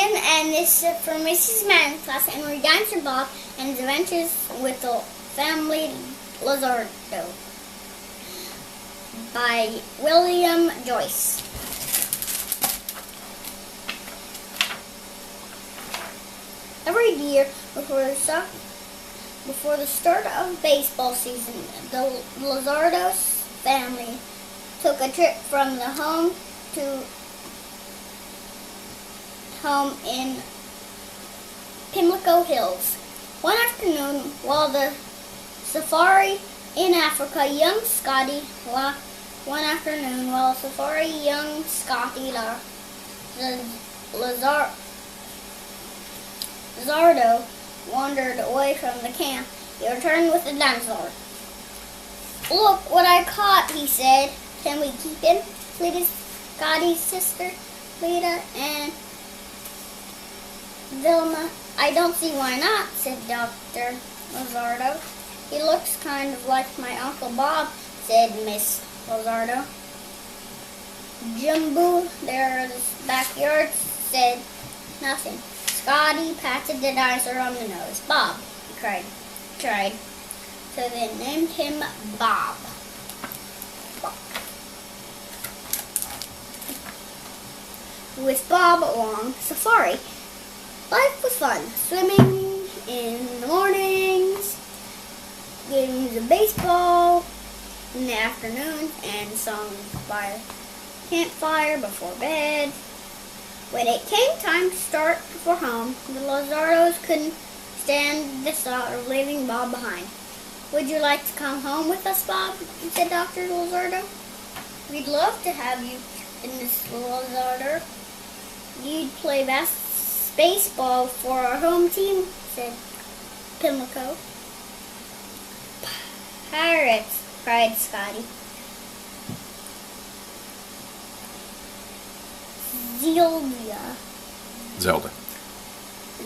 Sebastian, and this is for Mrs. Mann class, and we're Dinosaur Bob and his adventures with the family Lizardo by William Joyce. Every year before the start of baseball season, the Lizardo's family took a trip from the home in Pimlico Hills. One afternoon, while the safari in Africa, young Scotty Lizardo wandered away from the camp. He returned with a dinosaur. "Look what I caught," he said. "Can we keep him?" pleaded Scotty's sister, Lita, and Vilma. "I don't see why not," said Dr. Lizardo. "He looks kind of like my Uncle Bob," said Miss Lizardo. Jumbo, their backyard, said nothing. Scotty patted the dinosaur on the nose. "Bob," he cried. So they named him Bob. With Bob along safari, life was fun. Swimming in the mornings, games of baseball in the afternoon, and songs by the campfire before bed. When it came time to start for home, the Lizardos couldn't stand the thought of leaving Bob behind. "Would you like to come home with us, Bob?" said Dr. Lizardo. "We'd love to have you, Miss Lizardo. You'd play baseball for our home team," said Pimlico. "Pirates!" cried Scotty.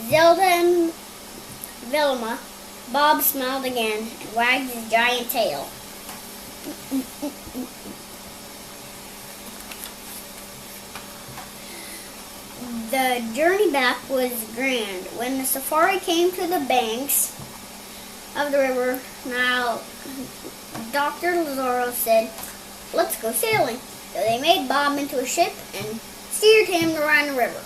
Zelda and Vilma. Bob smiled again and wagged his giant tail. The journey back was grand. When the safari came to the banks of the river, now Dr. Lizardo said, "Let's go sailing." So they made Bob into a ship and steered him around the river.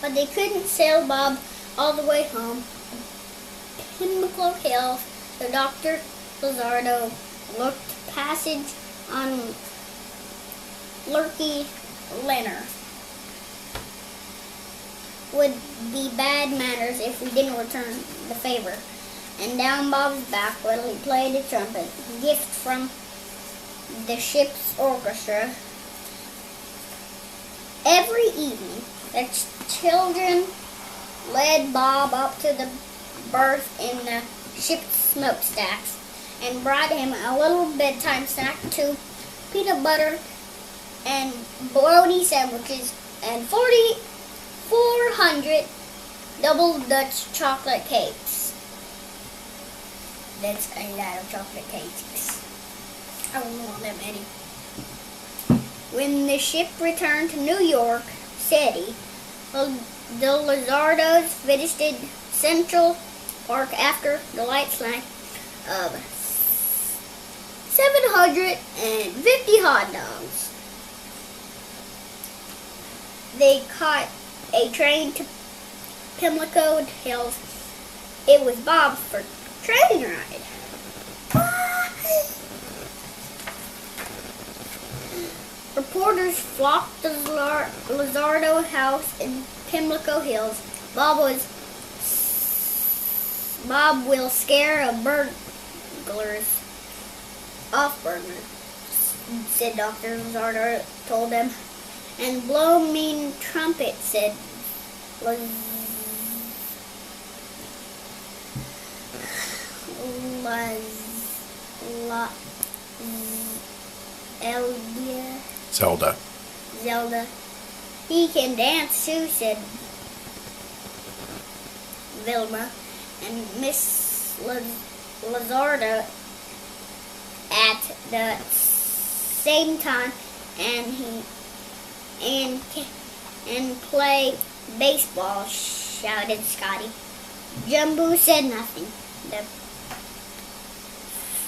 But they couldn't sail Bob all the way home. Pimlico Hills, so Dr. Lizardo looked passage on Lurky Leonard. "Would be bad manners if we didn't return the favor." And down Bob's back while he played the trumpet, a gift from the ship's orchestra. Every evening, the children led Bob up to the berth in the ship's smokestacks and brought him a little bedtime snack, 2 peanut butter and bologna sandwiches and 400 double Dutch chocolate cakes. That's a lot of chocolate cakes. I don't want that many. When the ship returned to New York City, the Lizardos visited Central Park after the light snack of 750 hot dogs. They caught a train to Pimlico Hills. It was Bob's first train ride. Reporters flocked to the Lizardo house in Pimlico Hills. Bob will scare a burglars off, said Dr. Lizardo told them. "And blow mean trumpet," said Zelda. "He can dance too," said Vilma, and Miss Lizardo added, the same time and play baseball, shouted Scotty. Jumbo said nothing. The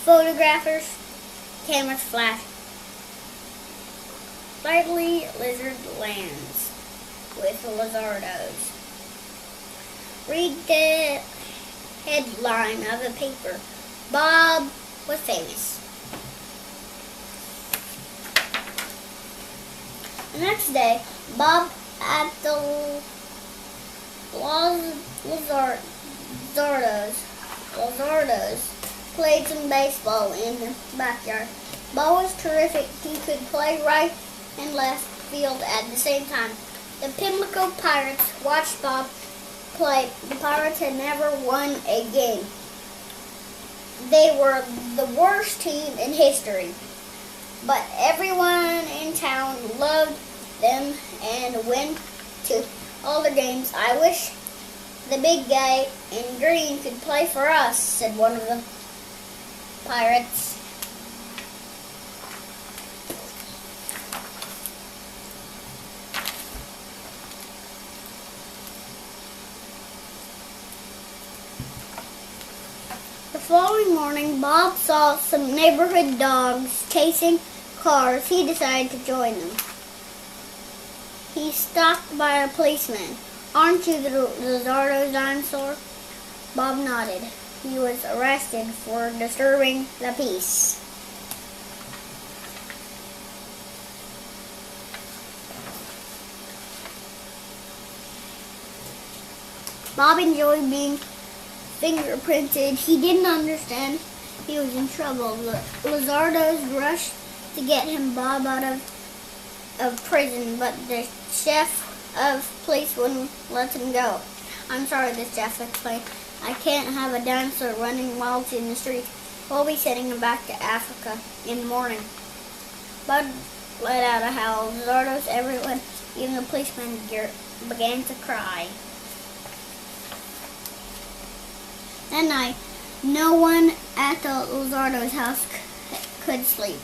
photographers' cameras flashed. Slightly lizard lands with lizardos. Read the headline of the paper. Bob was famous. The next day, Bob at the Lizardos played some baseball in the backyard. Bob was terrific. He could play right and left field at the same time. The Pimlico Pirates watched Bob play. The Pirates had never won a game. They were the worst team in history. But everyone in town loved them and went to all the games. I wish the big guy in green could play for us, said one of the pirates. The following morning, Bob saw some neighborhood dogs chasing cars. He decided to join them. He stopped by a policeman. Aren't you the Lizardo's Dinosaur? Bob nodded. He was arrested for disturbing the peace. Bob enjoyed being fingerprinted. He didn't understand he was in trouble. The Lizardos rushed to get him, Bob, out of prison, but the chief of police wouldn't let him go. I'm sorry, the chief explained. I can't have a dinosaur running wild in the street. We'll be sending him back to Africa in the morning. Bob let out a howl. Lizardos, everyone, even the policeman, began to cry. That night, no one at the Lizardo's house could sleep.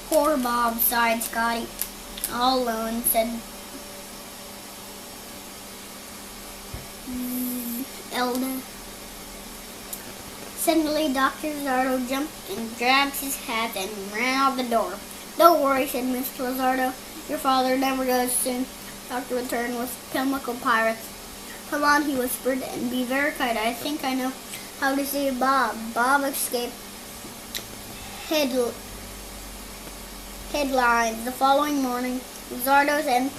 Poor Bob, sighed Scotty. All alone, said Elda. Suddenly, Dr. Lizardo jumped and grabbed his hat and ran out the door. Don't worry, said Mr. Lizardo. Your father never goes soon. Doctor returned with Pimlico Pirates. Come on, he whispered, and be very kind. I think I know how to save Bob. Bob escaped. Headlines. The following morning, Lizardos and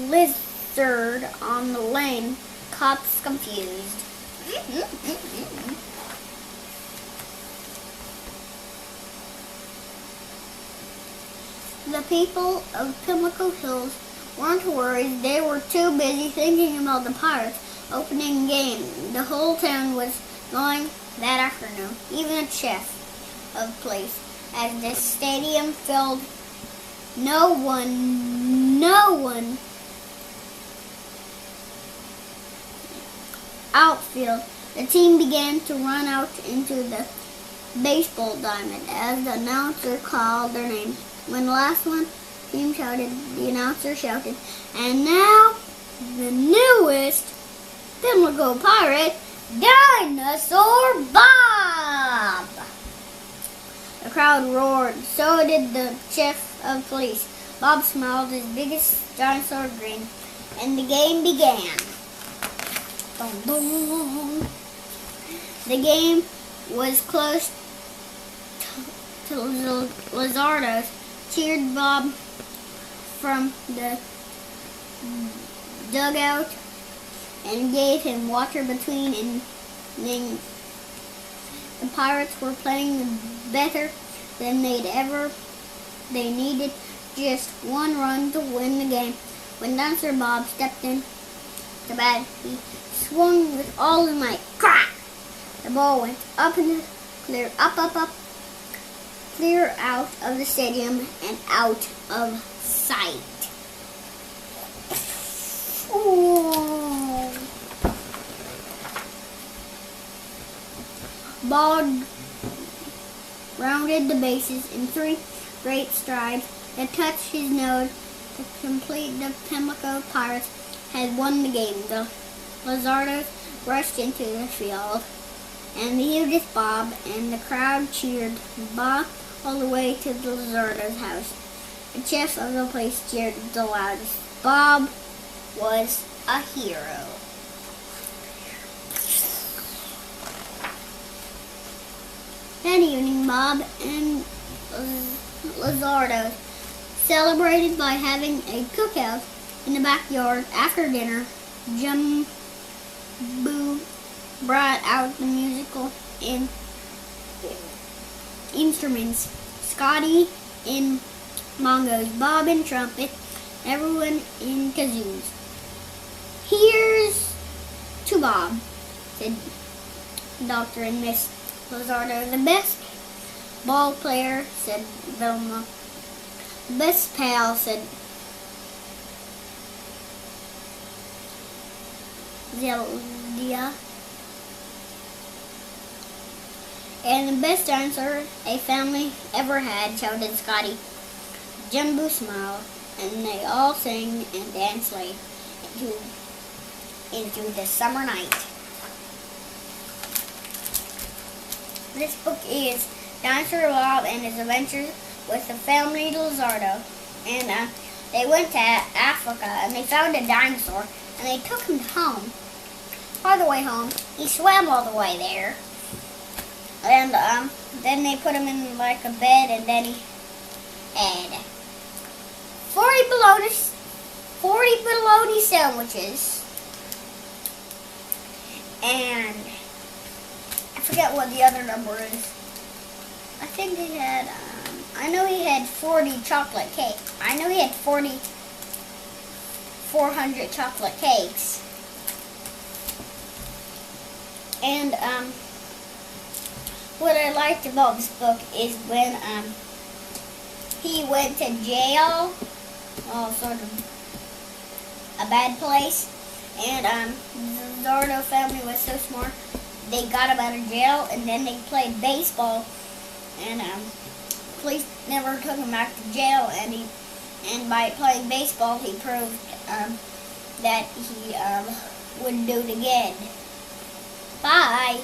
Lizard on the lane. Cops confused. The people of Pimlico Hills weren't worried. They were too busy thinking about the Pirates opening game. The whole town was going that afternoon. Even the chief of police. As the stadium filled, no one outfield. The team began to run out into the baseball diamond as the announcer called their names. When the last one team shouted, the announcer shouted, and now the newest Pimlico Pirate, Dinosaur Bob! The crowd roared. So did the chief of police. Bob smiled, his biggest dinosaur grin, and the game began. Boom, boom. The game was close to Lizardo's. Cheered Bob from the dugout and gave him water between innings. The Pirates were playing better than they needed just one run to win the game. When Dinosaur Bob stepped in the bat, he swung with all his might. Crack! The ball went up in the clear, up, clear out of the stadium and out of sight. Oh. rounded the bases in 3 great strides that touched his nose to complete. The Pimlico Pirates had won the game. The Lizardos rushed into the field, and the hugest Bob and the crowd cheered Bob all the way to the Lizardos' house. The chiefs of the place cheered the loudest. Bob was a hero. That evening, Bob and Lizardo celebrated by having a cookout in the backyard. After dinner, Jumbo brought out the musical instruments. Scotty in bongos, Bob in trumpet, everyone in kazoos. "Here's to Bob," said Dr. and Miss Lizardo. "The best ball player," said Velma. "The best pal," said Zeldia. "And the best dancer a family ever had," shouted Scotty. Jumbo smiled, and they all sang and danced late into the summer night. This book is Dinosaur Bob and His Adventures with the family Lizardo. And they went to Africa and they found a dinosaur and they took him home. All the way home, he swam all the way there. And then they put him in like a bed, and then he had 40 bologna sandwiches. And I forget what the other number is. I think he had, I know he had 40 chocolate cake. I know he had 400 chocolate cakes. And what I liked about this book is when he went to jail, well, sort of a bad place, and the Lizardo family was so smart, they got him out of jail, and then they played baseball, and police never took him back to jail, and by playing baseball, he proved that he wouldn't do it again. Bye.